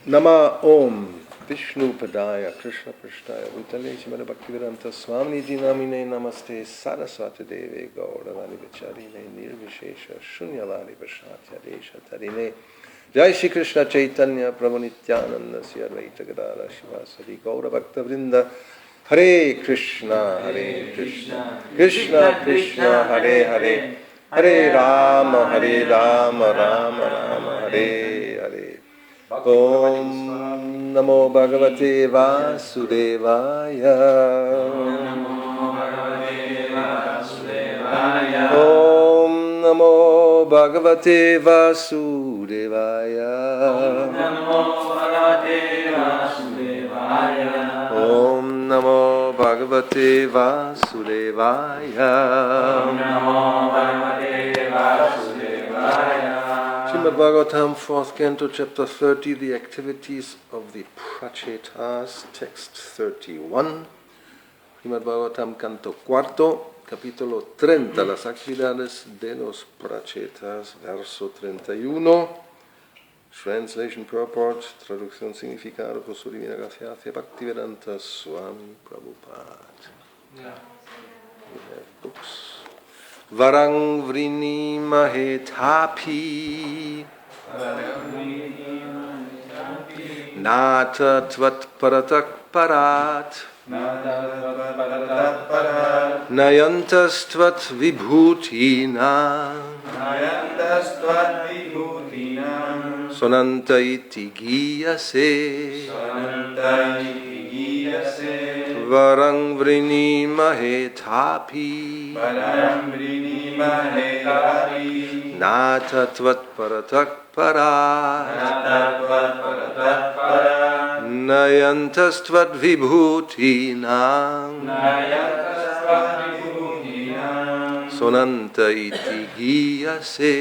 Nama Om Vishnu Padaya Krishna Prashtaya Bhutale Srimad Bhakti-yoga Swami Namine Namaste Saraswati Deve Gauravani Vicharine Nirvishesha Shunyavani Vashatya Desha Tarine Jai Shri Krishna Chaitanya Prabhu Nityananda Sri Advaita Gadara Shivasari Gaura Bhakta Vrinda Hare Krishna Krishna Krishna Hare Hare Hare Rama Rama Rama Hare Hare Om Namo Bhagavate Vasudevaya. Om Namo Bhagavate Vasudevaya. Om Namo Bhagavate Vasudevaya. Srimad Bhagavatam, 4th canto, chapter 30, the activities of the Pracetas, text 31. Srimad Bhagavatam, canto cuarto, capítulo 30, las actividades de los Pracetas, verso 31. Translation purport, traducción significado por su divina gracia hacia Bhaktivedanta Swami Prabhupada. We have books. Varang vrini mahetapi Nata tvat paratak parat Nayantas tvat vibhutina Sonanta iti giyase Varang vrini mahetapi Nata tvat paratak parat Nayantas tvat vibhutinam Sonanta iti giyase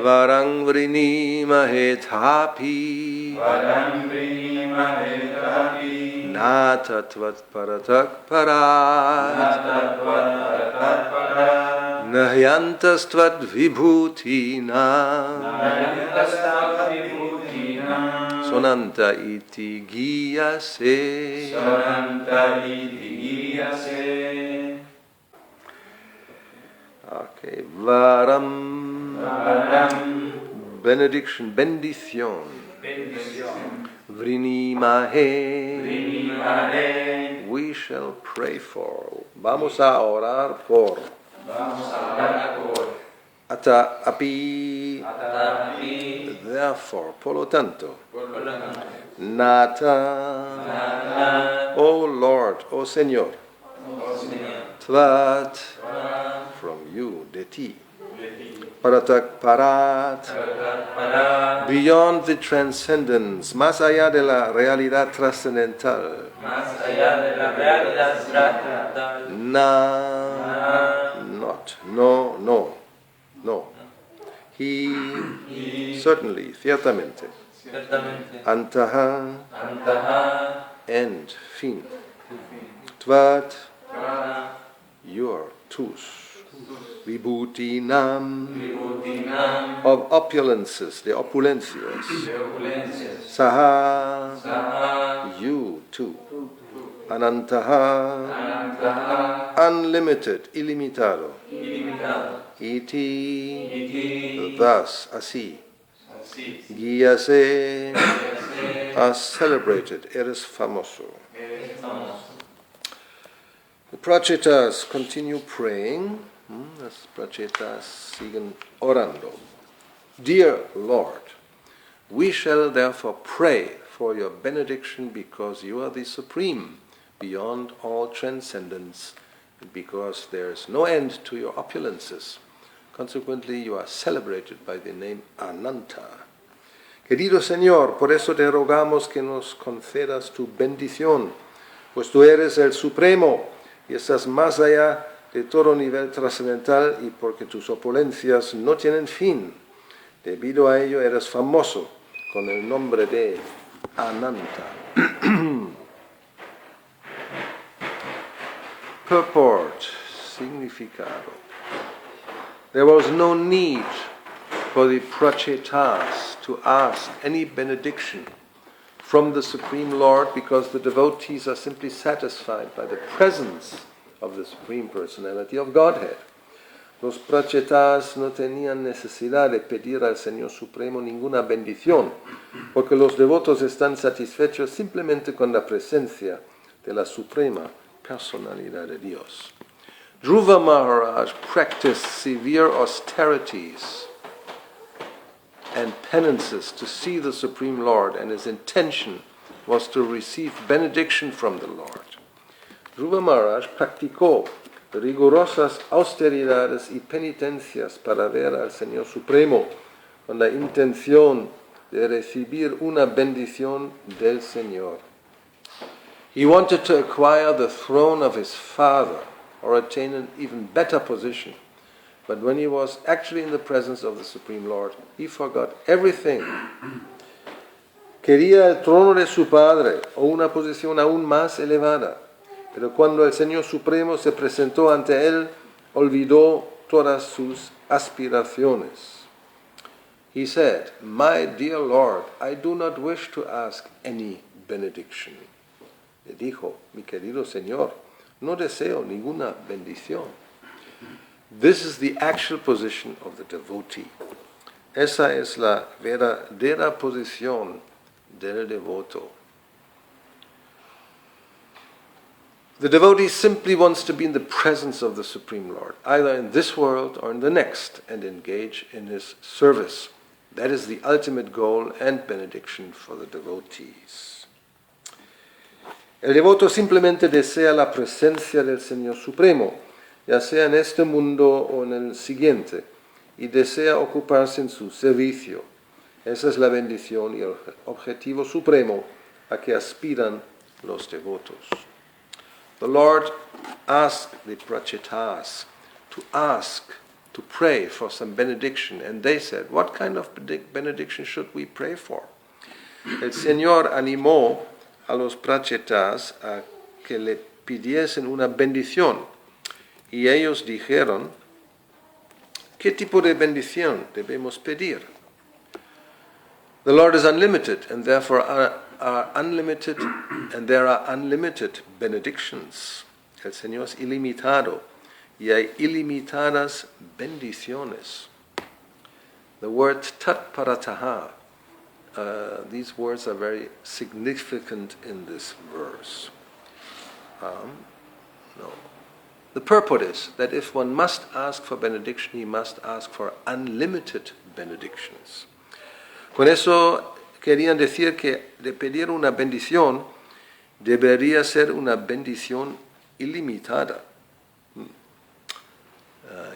Varang vrini mahetapi Nata tvat paratak parat Nahyantas tvat vibhutinam Sonanta iti giyase. Okay, varam. Benediction, bendición. Vrinimahe. We shall pray for. Vamos a orar por. Ata api. Therefore, por lo tanto. Nata. O Lord, O Señor. Tvat. From you, de ti. Paratak parat. Beyond the transcendence, más allá de la realidad trascendental. Not, no. He, certainly, ciertamente. Antaha, and fin. Tvat, your, tus. Vibhutinam, of opulences, the opulencias. Saha, you too. Anantaha, unlimited, ilimitado. Iti, thus, así. Guíase, as celebrated, eres famoso. The Pracetas continue praying. Las Pracetas siguen orando. Dear Lord, we shall therefore pray for your benediction because you are the supreme, beyond all transcendence, and because there is no end to your opulences. Consequently, you are celebrated by the name Ananta. Querido Señor, por eso te rogamos que nos concedas tu bendición, pues tú eres el Supremo y estás más allá de todo nivel trascendental y porque tus opulencias no tienen fin. Debido a ello eres famoso con el nombre de Ananta. Purport, significado. There was no need for the Pracetas to ask any benediction from the Supreme Lord, because the devotees are simply satisfied by the presence of the Supreme Personality of Godhead. Los Pracetas no tenían necesidad de pedir al Señor Supremo ninguna bendición, porque los devotos están satisfechos simplemente con la presencia de la Suprema Personalidad de Dios. Dhruva Maharaj practiced severe austerities and penances to see the Supreme Lord, and his intention was to receive benediction from the Lord. Dhruva Maharaj practicó rigurosas austeridades y penitencias para ver al Señor Supremo con la intención de recibir una bendición del Señor. He wanted to acquire the throne of his father or attain an even better position. But when he was actually in the presence of the Supreme Lord, he forgot everything. Quería el trono de su padre o una posición aún más elevada. Pero cuando el Señor Supremo se presentó ante él, olvidó todas sus aspiraciones. He said, "My dear Lord, I do not wish to ask any benediction." Le dijo, mi querido Señor, no deseo ninguna bendición. This is the actual position of the devotee. Esa es la verdadera posición del devoto. The devotee simply wants to be in the presence of the Supreme Lord, either in this world or in the next, and engage in his service. That is the ultimate goal and benediction for the devotees. El devoto simplemente desea la presencia del Señor Supremo, ya sea en este mundo o en el siguiente, y desea ocuparse en su servicio. Esa es la bendición y el objetivo supremo a que aspiran los devotos. The Lord asked the Pracetas to pray for some benediction, and they said, "What kind of benediction should we pray for?" El Señor animó a los Pracetas a que le pidiesen una bendición, y ellos dijeron, ¿qué tipo de bendición debemos pedir? The Lord is unlimited, and therefore there are unlimited benedictions. El Señor es ilimitado, y hay ilimitadas bendiciones. The word tat parataha, these words are very significant in this verse. The purport is that if one must ask for benediction, he must ask for unlimited benedictions. Con eso querían decir que de pedir una bendición debería ser una bendición ilimitada.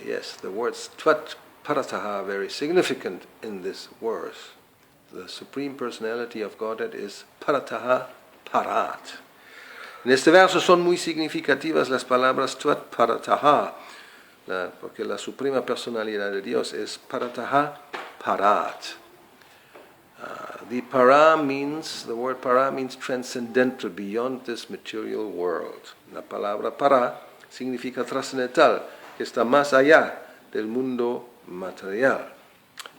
Yes, the words tvat parataha are very significant in this verse. The Supreme Personality of Godhead is parataha parat. En este verso son muy significativas las palabras tvat parataha, porque la Suprema Personalidad de Dios es parataha parat. The word para means transcendental, beyond this material world. La palabra para significa trascendental, que está más allá del mundo material.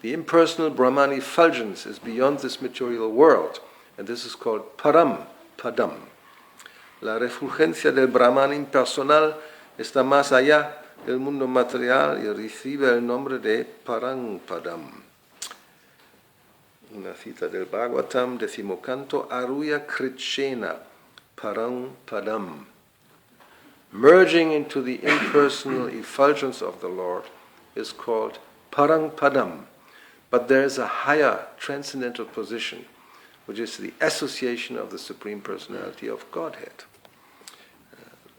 The impersonal Brahman effulgence is beyond this material world, and this is called param padam. La refulgencia del Brahman impersonal está más allá del mundo material y recibe el nombre de parang padam. Una cita del Bhagavatam, 10º canto, Aruya Krishena Parang Padam. Merging into the impersonal effulgence of the Lord is called Parang Padam. But there is a higher transcendental position, which is the association of the Supreme Personality of Godhead.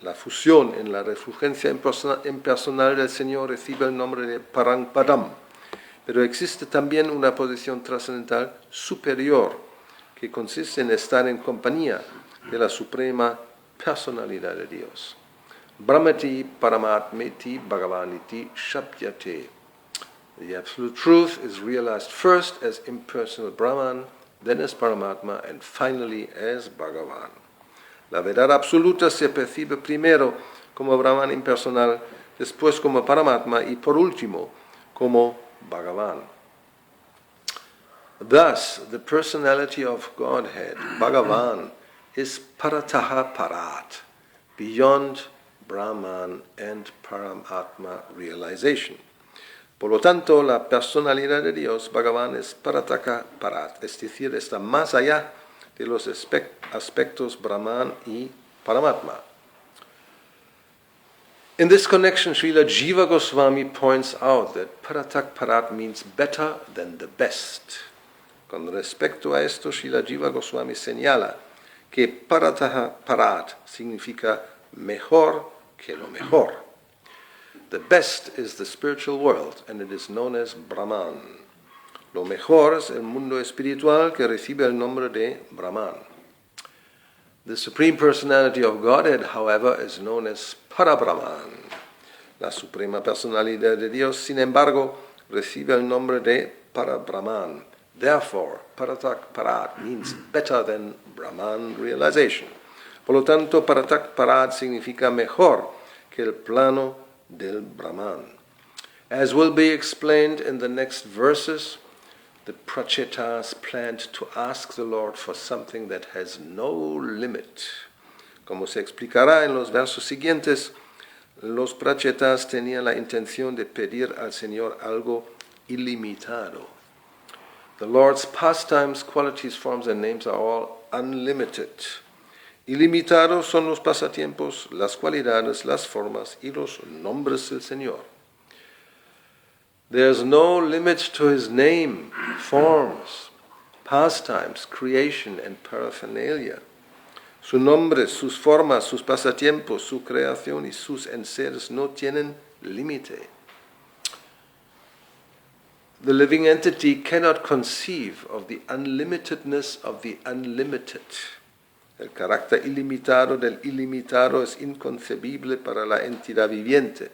La fusión en la refulgencia impersonal del Señor recibe el nombre de Parang Padam. Pero existe también una posición trascendental superior que consiste en estar en compañía de la Suprema Personalidad de Dios. Brahmati Paramatmeti Bhagavaniti Shabdyate. The absolute truth is realized first as impersonal Brahman, then as Paramatma, and finally as Bhagavan. La verdad absoluta se percibe primero como Brahman impersonal, después como Paramatma y por último como Bhagavan. Thus, the personality of Godhead, Bhagavan, is parataha parat, beyond Brahman and Paramatma realization. Por lo tanto, la personalidad de Dios, Bhagavan, es parataka parat, es decir, está más allá de los aspectos Brahman y Paramatma. In this connection, Srila Jiva Goswami points out that paratak parat means better than the best. Con respecto a esto, Srila Jiva Goswami señala que parataha parat significa mejor que lo mejor. The best is the spiritual world, and it is known as Brahman. Lo mejor es el mundo espiritual que recibe el nombre de Brahman. The Supreme Personality of Godhead, however, is known as Parabrahman. La Suprema Personalidad de Dios, sin embargo, recibe el nombre de Parabrahman. Therefore, Paratak Parat means better than Brahman realization. Por lo tanto, Paratak Parat significa mejor que el plano del Brahman. As will be explained in the next verses, the Pracetas planned to ask the Lord for something that has no limit. Como se explicará en los versos siguientes, los Pracetas tenían la intención de pedir al Señor algo ilimitado. The Lord's pastimes, qualities, forms, and names are all unlimited. Ilimitados son los pasatiempos, las cualidades, las formas y los nombres del Señor. There's no limit to his name, forms, pastimes, creation, and paraphernalia. Su nombre, sus formas, sus pasatiempos, su creación y sus enseres no tienen límite. The living entity cannot conceive of the unlimitedness of the unlimited. El carácter ilimitado del ilimitado es inconcebible para la entidad viviente.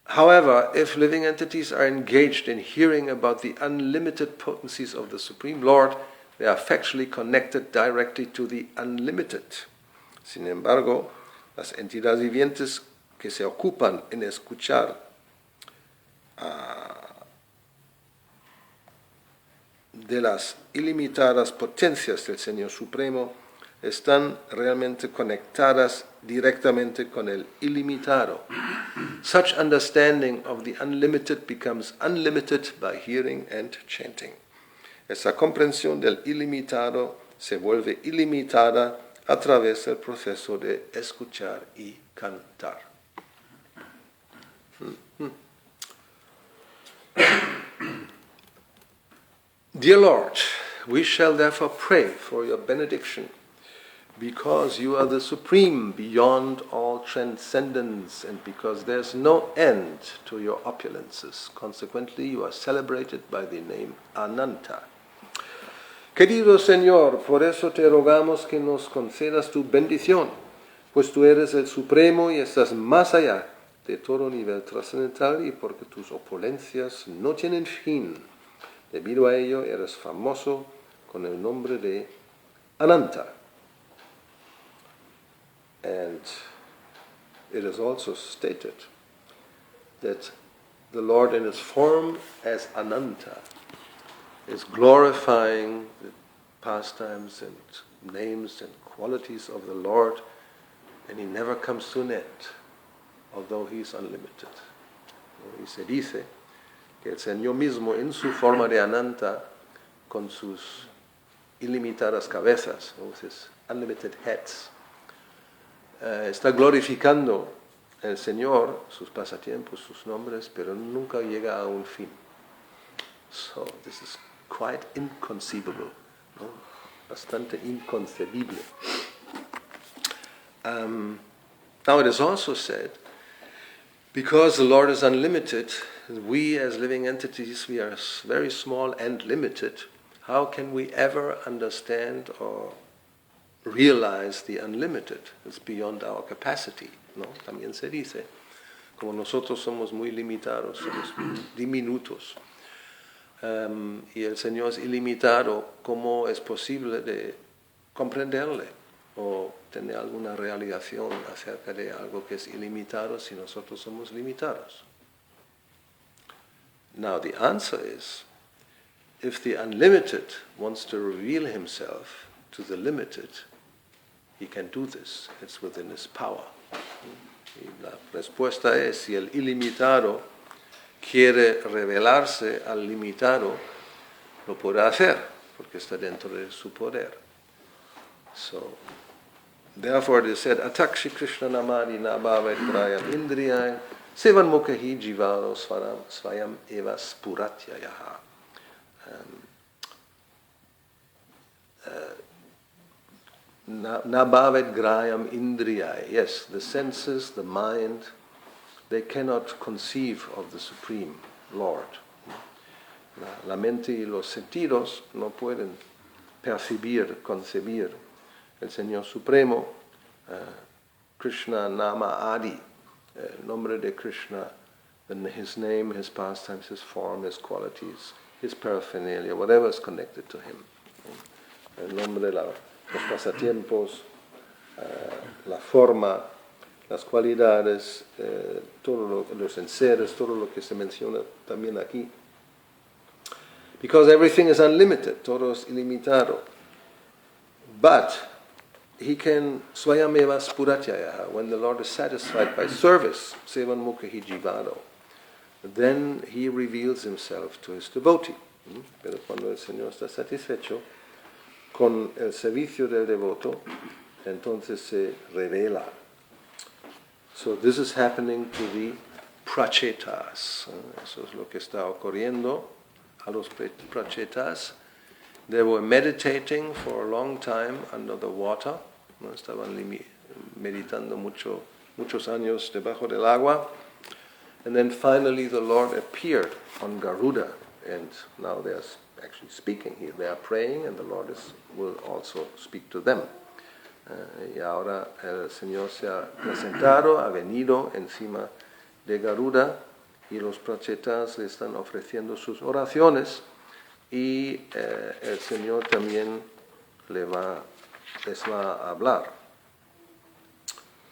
However, if living entities are engaged in hearing about the unlimited potencies of the Supreme Lord, they are factually connected directly to the unlimited. Sin embargo, las entidades vivientes que se ocupan en escuchar de las ilimitadas potencias del Señor Supremo están realmente conectadas directamente con el ilimitado. Such understanding of the unlimited becomes unlimited by hearing and chanting. Esa comprensión del ilimitado se vuelve ilimitada a través del proceso de escuchar y cantar. Dear Lord, we shall therefore pray for your benediction, because you are the supreme beyond all transcendence, and because there's no end to your opulences. Consequently, you are celebrated by the name Ananta. Querido Señor, por eso te rogamos que nos concedas tu bendición, pues tú eres el supremo y estás más allá de todo nivel trascendental, y porque tus opulencias no tienen fin. Debido a ello, eres famoso con el nombre de Ananta. And it is also stated that the Lord in his form as Ananta is glorifying the pastimes and names and qualities of the Lord, and he never comes to an end, although he is unlimited. Y se dice que el Señor mismo en su forma de Ananta, con sus ilimitadas cabezas, with his unlimited heads, está glorificando el Señor, sus pasatiempos, sus nombres, pero nunca llega a un fin. So this is quite inconceivable, ¿no? Bastante inconcebible. Now it is also said, because the Lord is unlimited, we as living entities, we are very small and limited. How can we ever understand or realize the unlimited? It's beyond our capacity, ¿no? También se dice, como nosotros somos muy limitados, somos diminutos, y el Señor es ilimitado, ¿cómo es posible de comprenderle o tener alguna realización acerca de algo que es ilimitado si nosotros somos limitados? Now the answer is if the unlimited wants to reveal himself to the limited, he can do this. It's within his power. Y la respuesta es, si el ilimitado quiere revelarse al limitado, lo podrá hacer, porque está dentro de su poder. So, therefore it is said, Atakshi Krishna Namadi Nabhavet Prayam Indriyai Sevan Mukhahi Jivaro Svayam Eva Spuratyayaha. Nabhavet Grayam Indriyai. Yes, the senses, the mind, they cannot conceive of the Supreme Lord. La mente y los sentidos no pueden percibir, concebir el Señor Supremo, Krishna Nama Adi, el nombre de Krishna, his name, his pastimes, his form, his qualities, his paraphernalia, whatever is connected to him. El nombre de los pasatiempos, la forma, las cualidades, los enseres, todo lo que se menciona también aquí. Because everything is unlimited, todo es ilimitado. But he can swayameva spuratyayaha, when the Lord is satisfied by service, sevan mukhahi jivado, then he reveals himself to his devotee. Pero cuando el Señor está satisfecho con el servicio del devoto, entonces se revela. So this is happening to the pracetas. Eso es lo que está ocurriendo a los pracetas. They were meditating for a long time under the water. ¿No? Estaban meditando muchos años debajo del agua. And then finally the Lord appeared on Garuda. And now they are actually speaking here. They are praying and the Lord will also speak to them. Y ahora el Señor se ha presentado, ha venido encima de Garuda y los pracetas le están ofreciendo sus oraciones y el Señor también les va a hablar.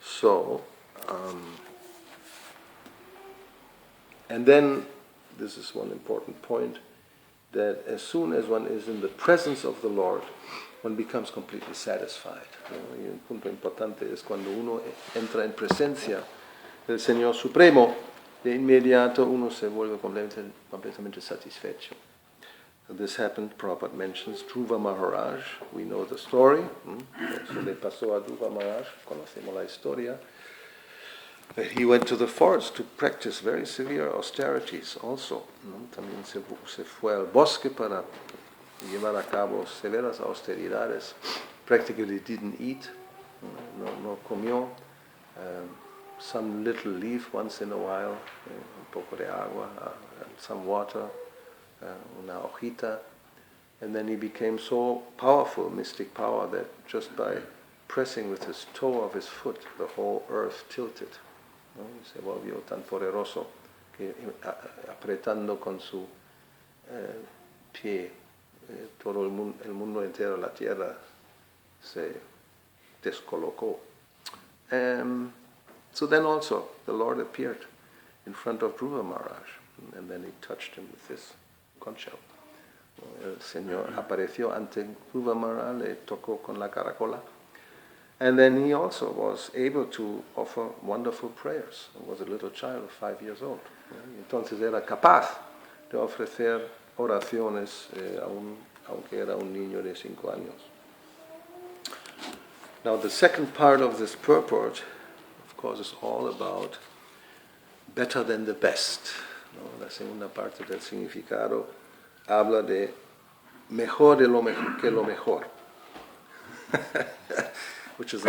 So, and then, this is one important point, that as soon as one is in the presence of the Lord, one becomes completely satisfied. Y un punto importante es cuando uno entra en presencia del Señor Supremo, de inmediato uno se vuelve completamente satisfecho. This happened, Prabhupada mentions Dhruva Maharaj, we know the story. Eso le pasó a Dhruva Maharaj, conocemos la historia. That he went to the forest to practice very severe austerities also. También se fue al bosque para llevar a cabo severas austeridades. Practically didn't eat, no comió. Some little leaf once in a while, un poco de agua, some water, una hojita. And then he became so powerful, mystic power, that just by pressing with his toe of his foot, the whole earth tilted. ¿No? Se volvió tan poderoso que apretando con su pie todo el mundo entero, la tierra se descolocó. So then also the Lord appeared in front of Dhruva Maharaj, and then he touched him with his conch shell. El Señor apareció ante Dhruva Maharaj, le tocó con la caracola. And then he also was able to offer wonderful prayers. He was a little child of 5 years old. Entonces era capaz de ofrecer oraciones aunque era un niño de 5 años. Now the second part of this purport, of course, is all about better than the best. La segunda parte del significado habla de mejor de lo mejor que lo mejor. Which is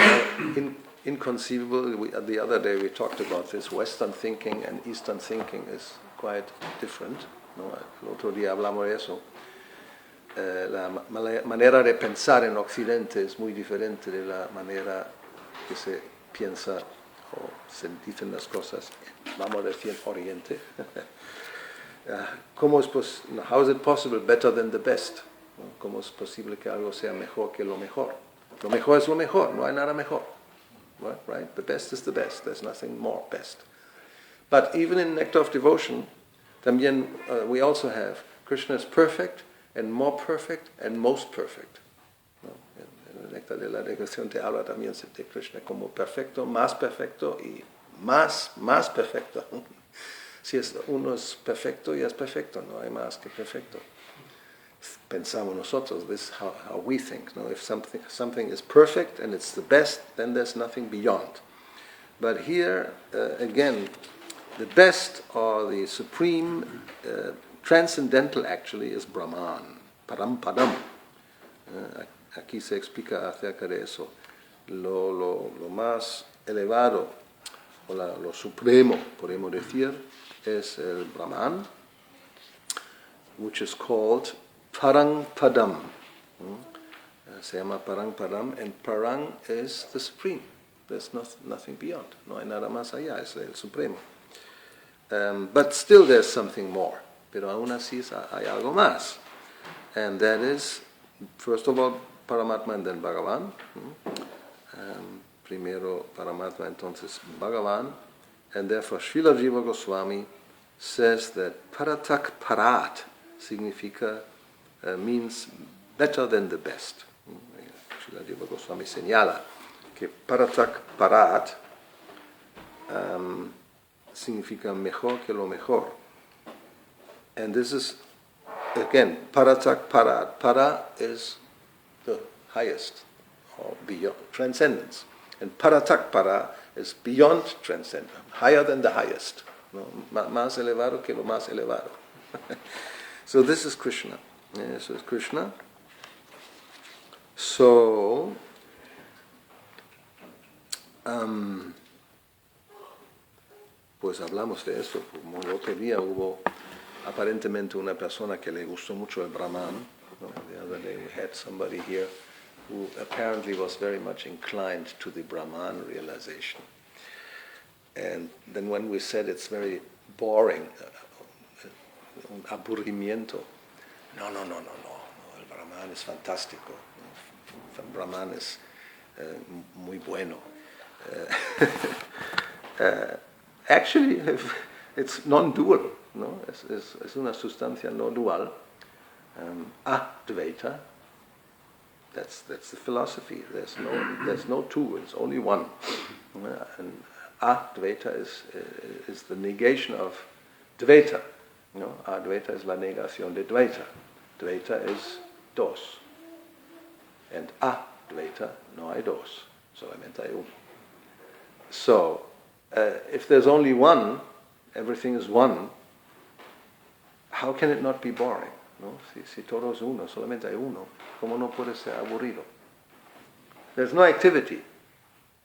inconceivable. The other day we talked about this. Western thinking and Eastern thinking is quite different. ¿No? El otro día hablamos de eso. La manera de pensar en Occidente es muy diferente de la manera que se piensa o se dicen las cosas, vamos a decir, en Oriente. How is it possible better than the best? ¿Cómo es posible que algo sea mejor que lo mejor? Lo mejor es lo mejor, no hay nada mejor. Right? The best is the best, there's nothing more best. But even in Nectar of Devotion, también we also have Krishna is perfect and more perfect and most perfect. ¿No? En el Néctar de la Regresión te habla también de Krishna como perfecto y más perfecto. Si uno es perfecto, ya es perfecto, no hay más que perfecto. Pensamos nosotros, this is how we think. No? If something is perfect and it's the best, then there's nothing beyond. But here, again, the best or the supreme, transcendental actually, is Brahman, Param Padam. Aquí se explica acerca de eso. Lo más elevado, o lo supremo, podemos decir, es el Brahman, which is called Parang Padam. Se llama Parang Padam, and Parang is the supreme. There's nothing beyond. No hay nada más allá, es el supremo. But still there's something more. Pero aún así hay algo más. And that is, first of all, Paramatma and then Bhagavan. Primero Paramatma, entonces Bhagavan. And therefore Srila Jiva Goswami says that Paratak Parat significa, means better than the best. Srila Jiva Goswami señala que Paratak Parat significa mejor que lo mejor. And this is, again, Paratak Parat. Para is the highest, or beyond, transcendence. And Paratak Para is beyond transcendence, higher than the highest. No? Más elevado que lo más elevado. So this is Krishna. This is Krishna. So, pues hablamos de eso. Como el otro día hubo aparentemente una persona que le gustó mucho el Brahman. The other day we had somebody here who apparently was very much inclined to the Brahman realization. And then when we said it's very boring, un aburrimiento, no, el Brahman es fantástico, el Brahman es muy bueno. Actually, it's non-dual, no? Es una sustancia no dual. Advaita, that's the philosophy. There's no two, it's only one. And Advaita is the negation of Dvaita. No? Advaita es la negación de Dvaita. Dvaita is dos. And Advaita no hay dos, solamente hay uno. So, if there's only one, everything is one, how can it not be boring? ¿No? Si todo es uno, solamente hay uno, ¿cómo no puede ser aburrido? There's no activity.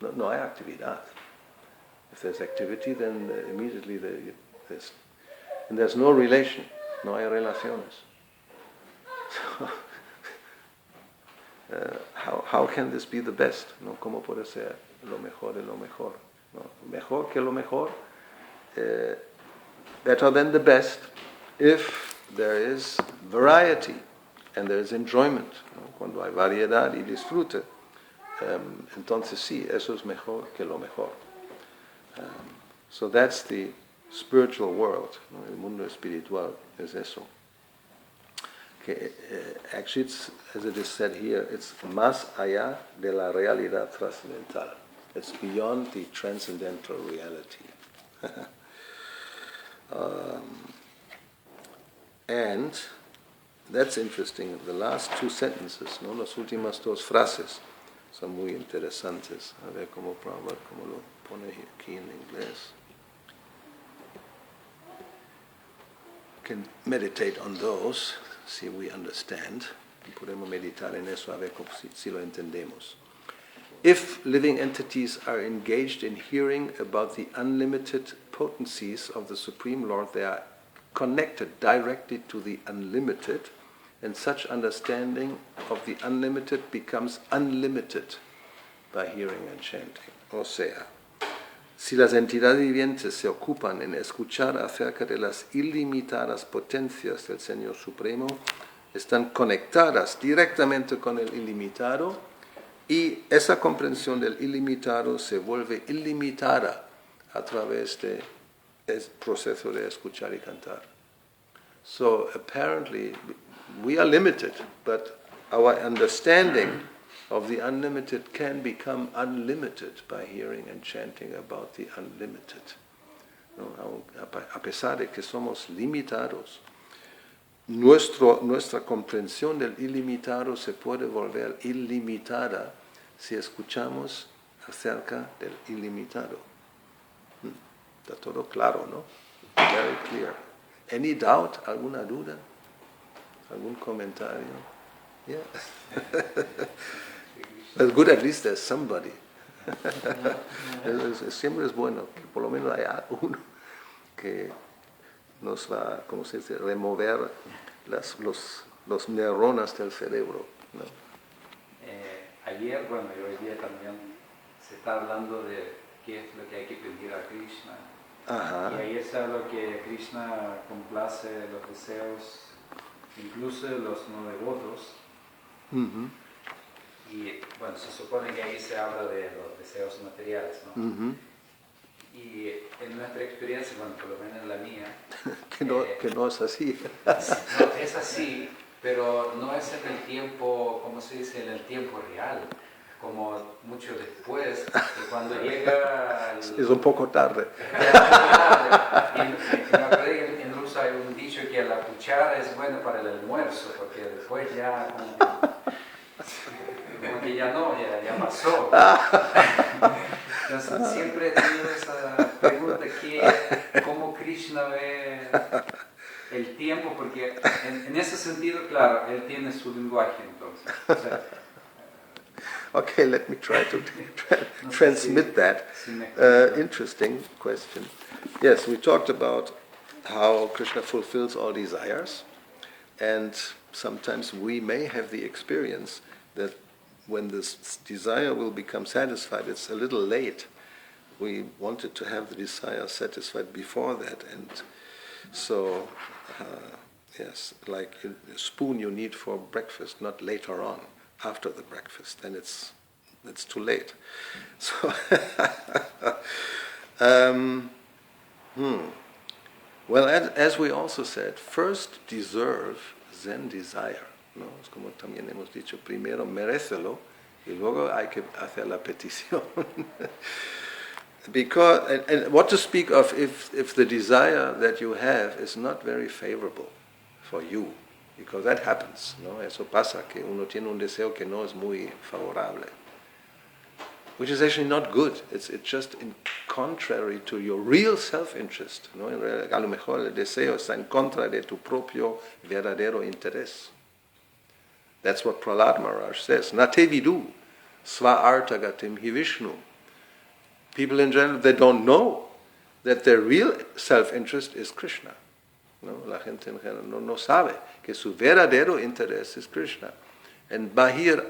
No hay actividad. If there's activity, then immediately there's no relation. No hay relaciones. So, how can this be the best? ¿No? ¿Cómo puede ser lo mejor de lo mejor? ¿No? Mejor que lo mejor, better than the best, if there is variety and there is enjoyment. ¿No? Cuando hay variedad y disfrute, entonces sí, eso es mejor que lo mejor. So that's the spiritual world. ¿No? El mundo espiritual es eso. Que, actually, it's, as it is said here, it's más allá de la realidad trascendental. It's beyond the transcendental reality. And that's interesting. The last two sentences, ¿no? Las últimas dos frases son muy interesantes. A ver cómo lo pone aquí en inglés. Can meditate on those, see if we understand. Podemos meditar en eso a ver si lo entendemos. If living entities are engaged in hearing about the unlimited potencies of the Supreme Lord, they are connected directly to the unlimited, and such understanding of the unlimited becomes unlimited by hearing and chanting. O sea, si las entidades vivientes se ocupan en escuchar acerca de las ilimitadas potencias del Señor Supremo, están conectadas directamente con el ilimitado, y esa comprensión del ilimitado se vuelve ilimitada a través del proceso de escuchar y cantar. So apparently, we are limited, but our understanding of the unlimited can become unlimited by hearing and chanting about the unlimited. ¿No? A pesar de que somos limitados, nuestra comprensión del ilimitado se puede volver ilimitada si escuchamos acerca del ilimitado. Está todo claro, ¿no? Very clear. Any doubt? ¿Alguna duda? ¿Algún comentario? Yeah. It's good, at least there's somebody. Siempre es bueno que por lo menos haya uno que nos va, como se dice, remover los neuronas del cerebro, ¿no? Ayer, bueno, y hoy día también se está hablando de qué es lo que hay que pedir a Krishna. Ajá. Y ayer se habló que Krishna complace los deseos, incluso de los no devotos. Uh-huh. Y bueno, se supone que ahí se habla de los deseos materiales, ¿no? Uh-huh. Y en nuestra experiencia, bueno, por lo menos en la mía, que no es así. No, es así, pero no es en el tiempo, ¿cómo se dice? En el tiempo real, como mucho después, que cuando llega... Es un poco tarde. Y me acuerdo que en ruso hay un dicho que la cuchara es buena para el almuerzo, porque después ya como que ya no, ya pasó. Entonces siempre he tenido esa pregunta, ¿cómo Krishna ve el tiempo? Porque en ese sentido, claro, él tiene su lenguaje entonces. O sea, Okay, let me try to transmit that. Interesting question. Yes, we talked about how Krishna fulfills all desires, and sometimes we may have the experience that when this desire will become satisfied, it's a little late. We wanted to have the desire satisfied before that, and so, yes, like a spoon you need for breakfast, not later on, after the breakfast, then it's too late. So, well, as we also said, first deserve, then desire. ¿No? Es como también hemos dicho, primero merécelo y luego hay que hacer la petición. Because, and what to speak of if the desire that you have is not very favorable for you, because that happens, ¿no? Eso pasa, que uno tiene un deseo que no es muy favorable, which is actually not good. It's just in contrary to your real self-interest, ¿no? A lo mejor el deseo está en contra de tu propio verdadero interés. That's what Prahlad Maharaj says. Nate vidu sva artagatim hi Vishnu. People in general, they don't know that their real self-interest is Krishna. ¿No? La gente en general no sabe que su verdadero interés es Krishna. And bahir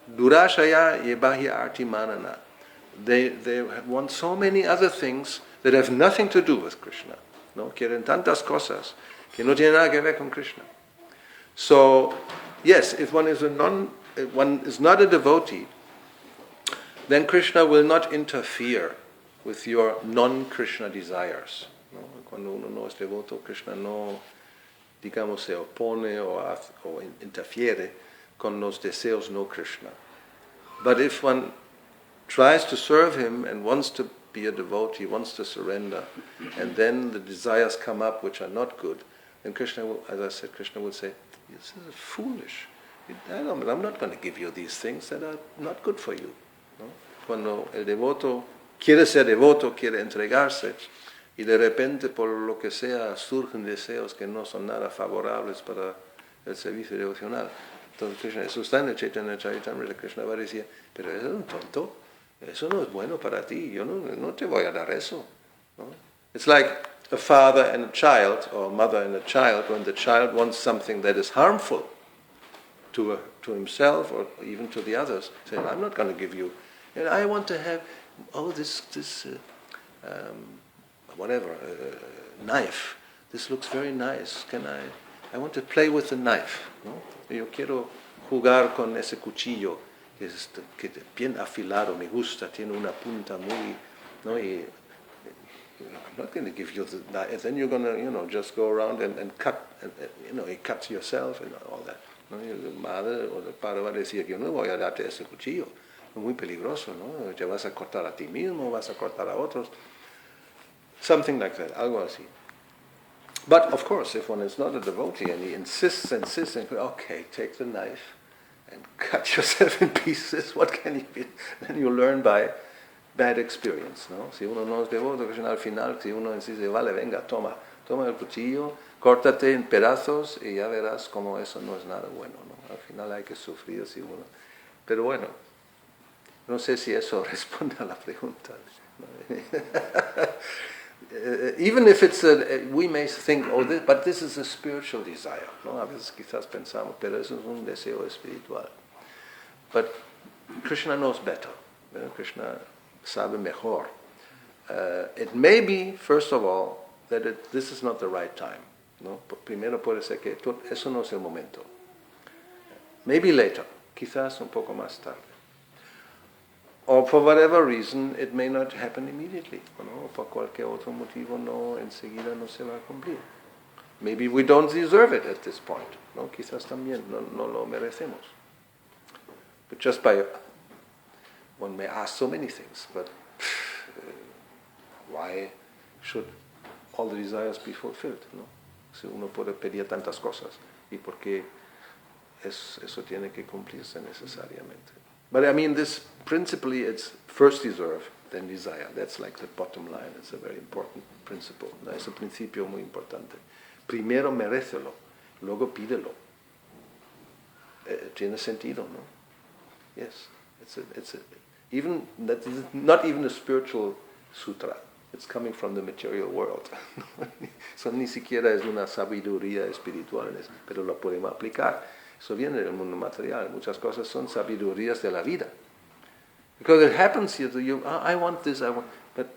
durashaya ye bahir artimanana. They want so many other things that have nothing to do with Krishna. ¿No? Quieren tantas cosas que no tienen nada que ver con Krishna. So, yes, if one is not a devotee, then Krishna will not interfere with your non-Krishna desires. ¿No? Cuando uno no es devoto, Krishna no, digamos, se opone o interfiere con los deseos no Krishna. But if one tries to serve him and wants to be a devotee, wants to surrender, and then the desires come up which are not good, then Krishna will, as I said, Krishna will say, this is foolish. I'm not going to give you these things that are not good for you. ¿No? Cuando el devoto quiere ser devoto, quiere entregarse, y de repente por lo que sea surgen deseos que no son nada favorables para el servicio devocional. Entonces Krishna, eso está en el Chaitanya Charitamrita, Krishna va a decir, pero eso es un tonto, eso no es bueno para ti, yo no te voy a dar eso. ¿No? It's like a father and a child, or a mother and a child, when the child wants something that is harmful to himself or even to the others, saying, I'm not going to give you, and I want to have, this knife. This looks very nice. I want to play with the knife. ¿No? Yo quiero jugar con ese cuchillo que es bien afilado, me gusta, tiene una punta muy, ¿no? Y I'm not going to give you the knife. Then you're going to, just go around and cut, you cut yourself and all that. ¿No? Y la madre o el padre va a decir, yo no voy a darte ese cuchillo. Es muy peligroso, ¿no? Te vas a cortar a ti mismo, vas a cortar a otros. Something like that, algo así. But of course, if one is not a devotee and he insists, and okay, take the knife and cut yourself in pieces, what can you do? Then you learn by bad experience, ¿no? Si uno no es devoto, al final, si uno insiste, vale, venga, toma el cuchillo, córtate en pedazos y ya verás cómo eso no es nada bueno, ¿no? Al final hay que sufrir si uno... Pero bueno, no sé si eso responde a la pregunta. Even if it's we may think, but this is a spiritual desire, ¿no? A veces quizás pensamos, pero eso es un deseo espiritual. But Krishna knows better. Krishna sabe mejor. It may be, first of all, that this is not the right time, ¿no? Primero puede ser que eso no es el momento. Maybe later, quizás un poco más tarde. Or for whatever reason, it may not happen immediately, ¿no? O por cualquier otro motivo enseguida no se va a cumplir. Maybe we don't deserve it at this point, ¿no? Quizás también no lo merecemos. But just by, one may ask so many things, but why should all the desires be fulfilled, ¿no? Si uno puede pedir tantas cosas, ¿y por qué eso tiene que cumplirse necesariamente? But I mean, this principally, it's first deserve, then desire. That's like the bottom line. It's a very important principle. ¿No? Es un principio muy importante. Primero merécelo, luego pídelo. Tiene sentido, ¿no? Yes, even that is not even a spiritual sutra. It's coming from the material world. Eso ni siquiera es una sabiduría espiritual, pero lo podemos aplicar. Eso viene del mundo material. Muchas cosas son sabidurías de la vida. Because it happens here to you, I want this, but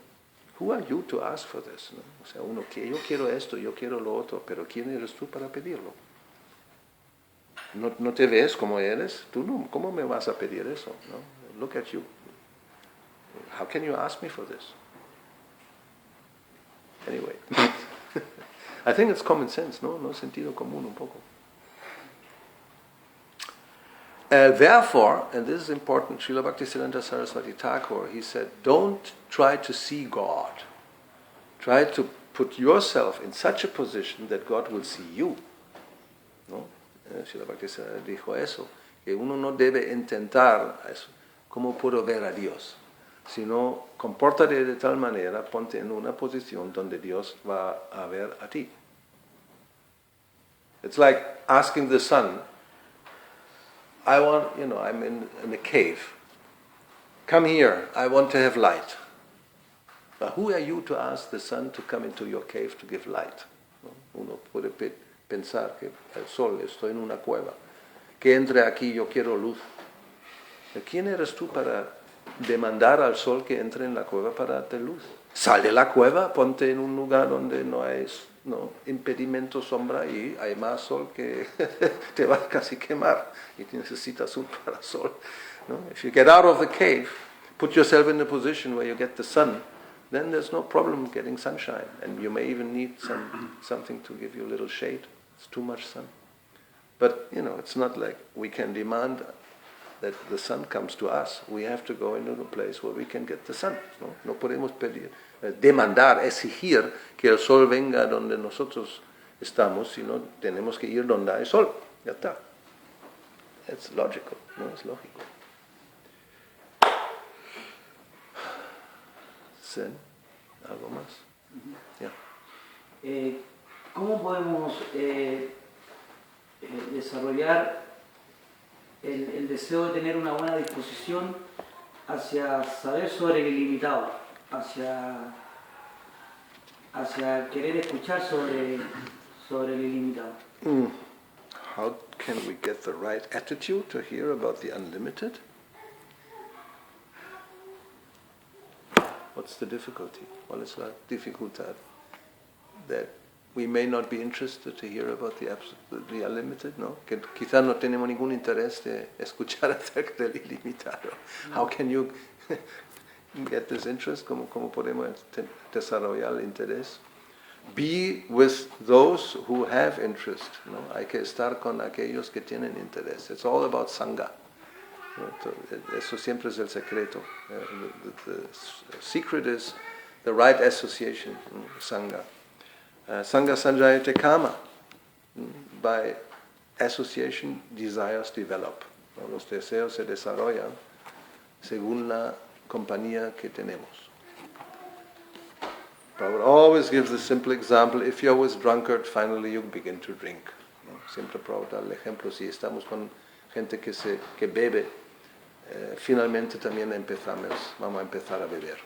who are you to ask for this? ¿No? O sea, yo quiero esto, yo quiero lo otro, pero ¿quién eres tú para pedirlo? ¿No te ves como eres? Tú no, ¿cómo me vas a pedir eso? ¿No? Look at you. How can you ask me for this? Anyway, I think it's common sense, ¿no? No sentido común un poco. Therefore, and this is important, Srila Bhaktisiddhanta Saraswati Thakur, he said, don't try to see God. Try to put yourself in such a position that God will see you. ¿No? Srila Bhaktisiddhanta dijo eso, que uno no debe intentar eso, ¿cómo puedo ver a Dios? Sino, compórtate de tal manera, ponte en una posición donde Dios va a ver a ti. It's like asking the sun, I'm in a cave. Come here, I want to have light. But who are you to ask the sun to come into your cave to give light? ¿No? Uno puede pensar que el sol, estoy en una cueva. Que entre aquí, yo quiero luz. ¿Quién eres tú para demandar al sol que entre en la cueva para darte luz? Sal de la cueva, ponte en un lugar donde no hay impedimento, sombra, y hay más sol que te va a casi quemar y necesitas un parasol. ¿No? If you get out of the cave, put yourself in a position where you get the sun, then there's no problem getting sunshine, and you may even need something to give you a little shade. It's too much sun. But, it's not like we can demand that the sun comes to us. We have to go into a place where we can get the sun. No podemos pedir, demandar, exigir que el sol venga donde nosotros estamos, sino tenemos que ir donde hay sol. Ya está. It's logical, ¿no? Es lógico. ¿Zen? ¿Algo más? Yeah. ¿Cómo podemos desarrollar el deseo de tener una buena disposición hacia saber sobre el ilimitado, hacia querer escuchar sobre el ilimitado? How can we get the right attitude to hear about the unlimited? What's the difficulty? ¿Cuál es la dificultad? That we may not be interested to hear about the unlimited, ¿no? Que quizás no tenemos ningún interés de escuchar acerca del ilimitado. How can you get this interest? ¿Cómo podemos desarrollar el interés? Be with those who have interest. ¿No? Hay que estar con aquellos que tienen interés. It's all about sangha. ¿No? Eso siempre es el secreto. The secret is the right association, sangha. Sangha sanjayate kama. By association, desires develop. ¿No? Los deseos se desarrollan según la compañía que tenemos. Prabhupada always gives the simple example: if you're with drunkard, finally you begin to drink. ¿No? Siempre Prabhupada el ejemplo: si estamos con gente que bebe, finalmente también vamos a empezar a beber.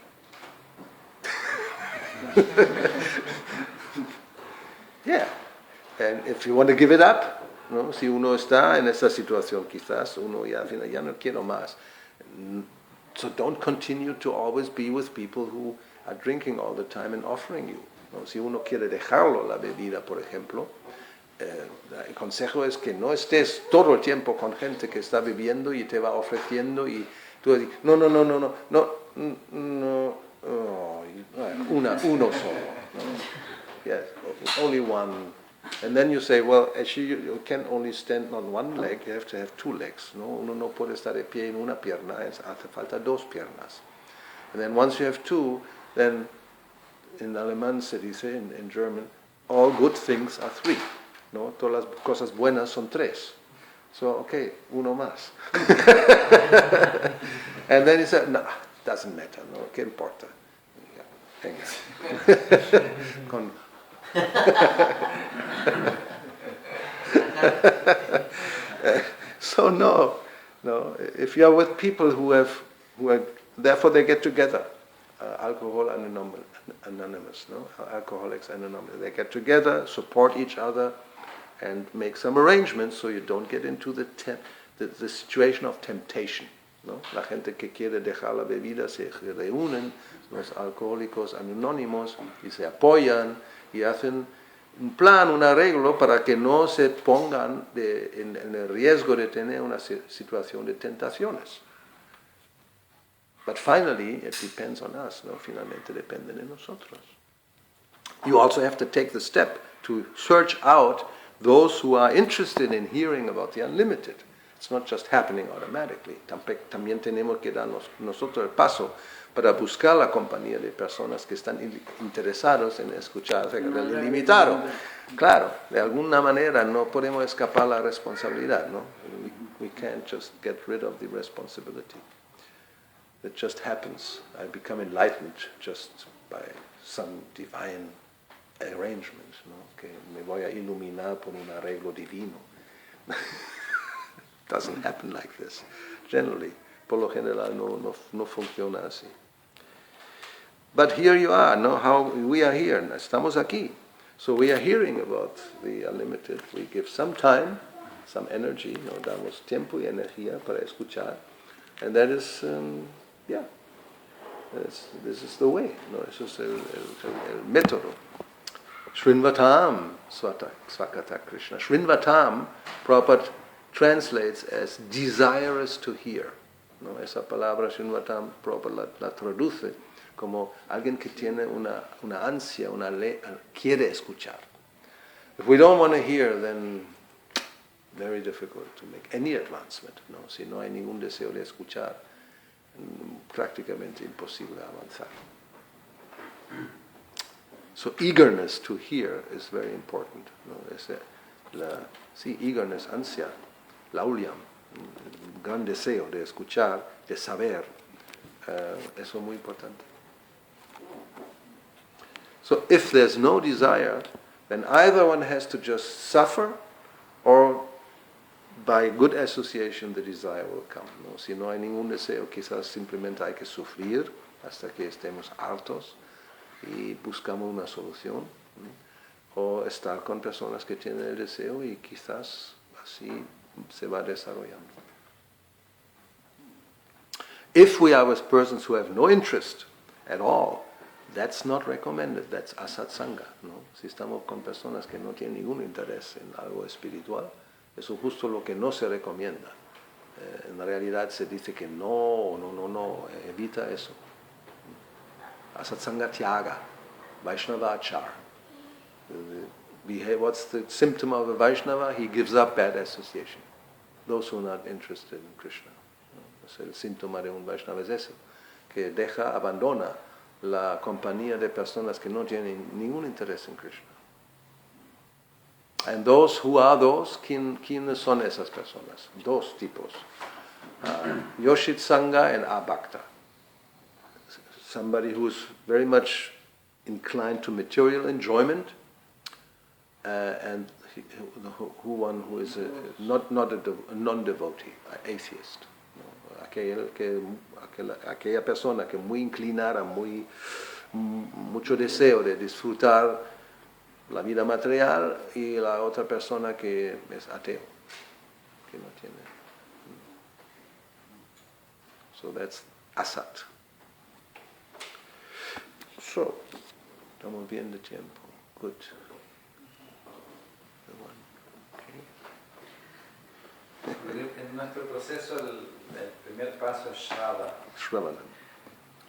Yeah. And if you want to give it up, ¿no? Si uno está en esa situación, quizás uno ya no quiero más. So don't continue to always be with people who are drinking all the time and offering you. ¿No? Si uno quiere dejarlo, la bebida, por ejemplo, el consejo es que no estés todo el tiempo con gente que está bebiendo y te va ofreciendo y tú dices, no, uno solo. No? Yes, only one. And then you say, well, actually you can only stand on one leg, you have to have two legs. ¿No? Uno no puede estar de pie en una pierna, hace falta dos piernas. And then once you have two, then in alemán se dice, in German, all good things are three. ¿No? Todas las cosas buenas son tres. So, okay, uno más. And then he said, no, doesn't matter, no, ¿qué importa? Venga. So no, if you are with people who are, therefore they get together, anonymous, no? Alcoholics Anonymous. They get together, support each other, and make some arrangements so you don't get into the situation of temptation. ¿No? La gente que quiere dejar la bebida se reúnen, los alcohólicos anónimos, y se apoyan y hacen un plan, un arreglo para que no se pongan en el riesgo de tener una situación de tentaciones. But finally, it depends on us. ¿No? Finalmente depende de nosotros. You also have to take the step to search out those who are interested in hearing about the unlimited. It's not just happening automatically. También tenemos que darnos nosotros el paso para buscar la compañía de personas que están interesados en escuchar acerca del ilimitado. Claro, de alguna manera no podemos escapar la responsabilidad, ¿no? We can't just get rid of the responsibility. It just happens. I become enlightened just by some divine arrangement, ¿no? Que me voy a iluminar por un arreglo divino. Doesn't happen like this. Generally, por lo general no funciona así. But here you are, no? How we are here. Estamos aquí. So we are hearing about the unlimited. We give some time, some energy, ¿no? Damos tiempo y energía para escuchar. And that is, this is the way. ¿No? Eso es el método. Srinvatam Swakata Krishna. Srinvatam, Prabhupada translates as desirous to hear. ¿No? Esa palabra Srinvatam, Prabhupada la traduce como alguien que tiene una ansia, quiere escuchar. If we don't want to hear, then very difficult to make any advancement. ¿No? Si no hay ningún deseo de escuchar, prácticamente imposible avanzar. So eagerness to hear is very important. ¿No? Eagerness, ansia, lauliam, un gran deseo de escuchar, de saber, eso es muy importante. So if there's no desire, then either one has to just suffer, or by good association the desire will come. ¿No? Si no hay ningún deseo, quizás simplemente hay que sufrir hasta que estemos hartos y buscamos una solución, ¿no? O estar con personas que tienen el deseo y quizás así se va desarrollando. If we are with persons who have no interest at all, that's not recommended, that's asatsanga, ¿no? Si estamos con personas que no tienen ningún interés en algo espiritual, eso es justo lo que no se recomienda. En realidad se dice que no, evita eso. Asatsanga Tyaga, Vaishnava Achar. What's the symptom of a Vaishnava? He gives up bad association. Those who are not interested in Krishna. El síntoma de un Vaishnava es eso, que abandona la compañía de personas que no tienen ningún interés en Krishna. And those who are those, ¿quiénes son esas personas? Dos tipos. Yoshit Sangha and Abhakta. Somebody who is very much inclined to material enjoyment, and who is not a non-devotee, an atheist. Aquella persona que muy inclinada, mucho deseo de disfrutar la vida material, y la otra persona que es ateo, que no tiene. So that's asat. So, estamos bien de tiempo. Good. En nuestro proceso el primer paso es Shraddha. Shravana.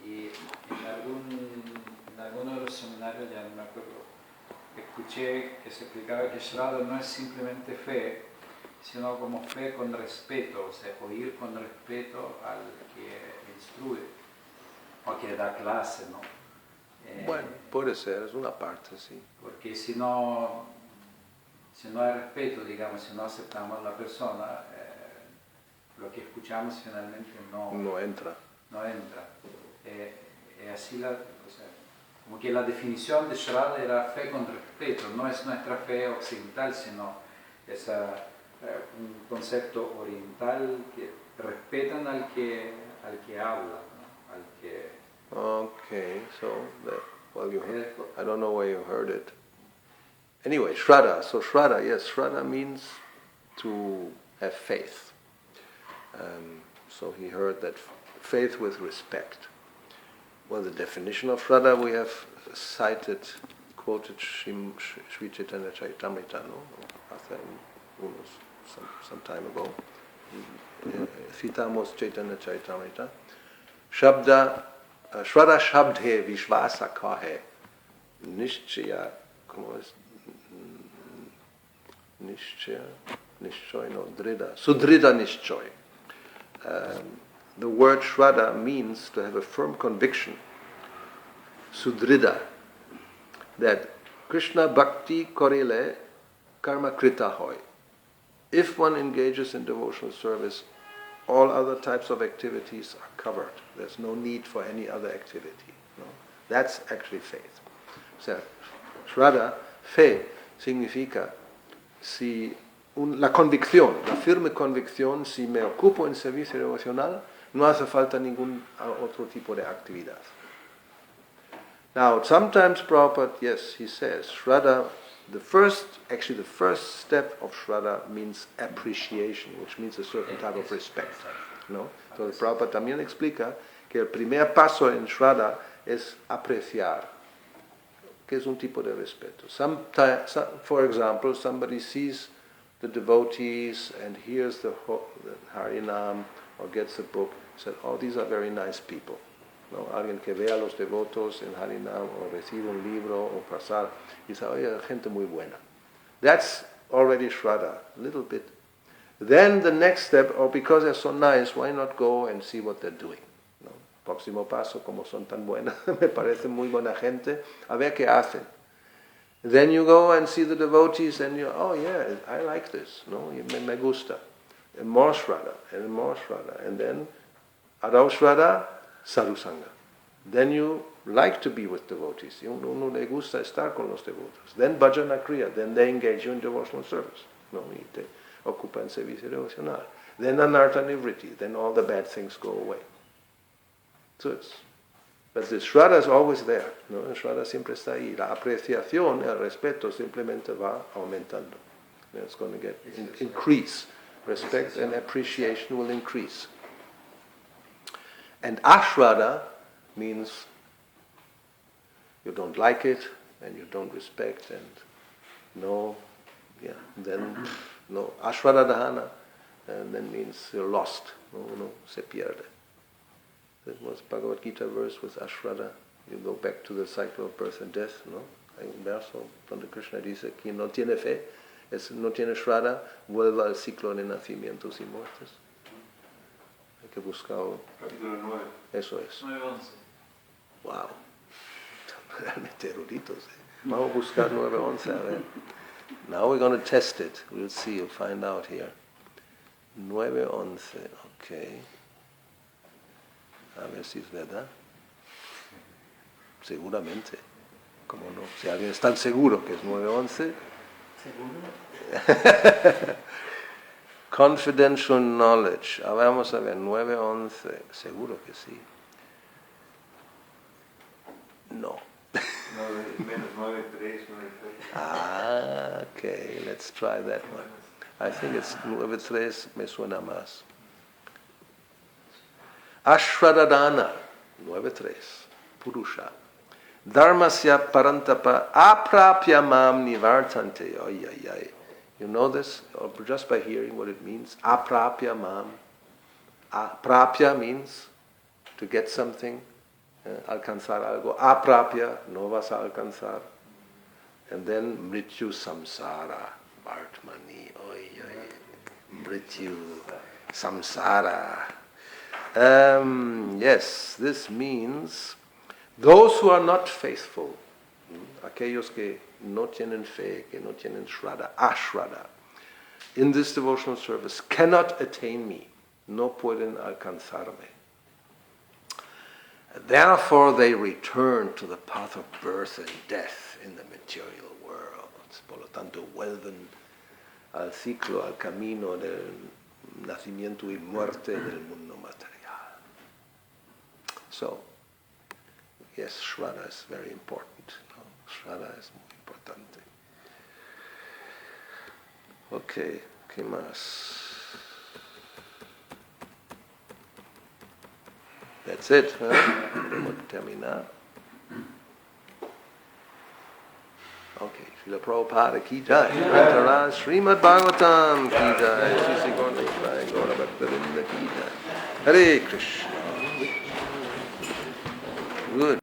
Y en alguno de los seminarios, ya no me acuerdo, escuché que se explicaba que Shraddha no es simplemente fe, sino como fe con respeto, o sea, oír con respeto al que instruye o que da clase, ¿no? Bueno, puede ser, es una parte, sí. Porque si no hay respeto, digamos, si no aceptamos a la persona, lo que escuchamos finalmente no entra. Así o sea, como que la definición de Shraddha era fe con respeto, no es nuestra fe occidental, sino es un concepto oriental que respetan al que habla, ¿no? Al que... Okay, so, I don't know where you heard it. Anyway, Shraddha. So Shraddha, yes, Shraddha means to have faith. So he heard that faith with respect. Well, the definition of Shraddha we have quoted Sri Chaitanya Charitamrita, no? Some time ago. Citamos Chaitanya Charitamrita. Shraddha Shabdhe Vishvasa Kahe Nishchaya, ¿cómo es? Nishchoy, no, Drida. Sudrida Nishchoy. The word Shraddha means to have a firm conviction, Sudrida, that Krishna Bhakti Korile Karma Krita Hoy. If one engages in devotional service, all other types of activities are covered. There's no need for any other activity. No? That's actually faith. So, Shraddha, fe, significa la convicción, la firme convicción, si me ocupo en servicio devocional, no hace falta ningún otro tipo de actividad. Now, sometimes Prabhupada, yes, he says, Shraddha, the first step of Shraddha means appreciation, which means a certain type of respect. ¿No? Entonces Prabhupada también explica que el primer paso en Shraddha es apreciar, que es un tipo de respeto. For example, somebody sees the devotees and hears the Harinam or gets a book, said, oh, these are very nice people. ¿No? Alguien que ve a los devotos en Harinam o recibe un libro o prasad y dice, oye, gente muy buena. That's already Shraddha, a little bit. Then the next step, or because they're so nice, why not go and see what they're doing? ¿No? Próximo paso, como son tan buenas, me parecen muy buena gente, a ver qué hacen. Then you go and see the devotees and you, oh yeah, I like this, no? Me gusta. And more Shraddha, and more Shraddha. And then, Adau Shraddha, Sadhu Sangha. Then you like to be with devotees. Uno le gusta estar con los devotos. Then Bhajana Kriya, then they engage you in devotional service. No? Y te ocupa en servicio devocional. Then Anartha Nivriti, then all the bad things go away. But the Shraddha is always there. ¿No? El Shraddha siempre está ahí. La apreciación, el respeto simplemente va aumentando. It's going to get increase. Respect and appreciation will increase. And Ashraddha means you don't like it and you don't respect and then Ashraddha Dahana, and then means you're lost. No, se pierde. That was Bhagavad Gita verse with Ashraddha. You go back to the cycle of birth and death, ¿no? Hay un verso donde Krishna dice, quien no tiene fe, no tiene shraddha, vuelva al ciclo de nacimientos y muertes. Hay que buscar... Capítulo 9. Eso es. 9:11. Wow. Realmente eruditos. Vamos a buscar 9:11, a ver. Now we're going to test it. We'll see, you'll find out here. 9:11, ok. A ver si es verdad. Seguramente. ¿Cómo no? Si alguien es tan seguro que es 9:11. ¿Seguro? Confidential knowledge. A ver, vamos a ver, 9:11. Seguro que sí. No. Menos 9:3, 9:3. Ah, okay, let's try that one. I think it's 9:3, me suena más. Ashradadana, 9:3, Purusha. Dharmasya parantapa aprapya mam nivartante. Ay, ay, ay. You know this? Or just by hearing what it means? Aprapya mam. Aprapya means to get something, alcanzar algo. Aprapya, no vas a alcanzar. And then mrityu samsara, Bartmani, oy, oy, mrityu samsara. Yes, this means those who are not faithful, aquellos que no tienen fe, que no tienen shraddha, ashraddha, in this devotional service cannot attain me, no pueden alcanzarme. Therefore they return to the path of birth and death in the material world. Por lo tanto vuelven al ciclo, al camino del nacimiento y muerte del mundo material. So, yes, shraddha is very important. No? Shraddha es muy importante. Ok, ¿qué más? That's it. Podemos terminar. Ok, Srila Prabhupada ki jai. Srimad Bhagavatam ki jai. Sri Gauravani ki jai. Hare Krishna. Good.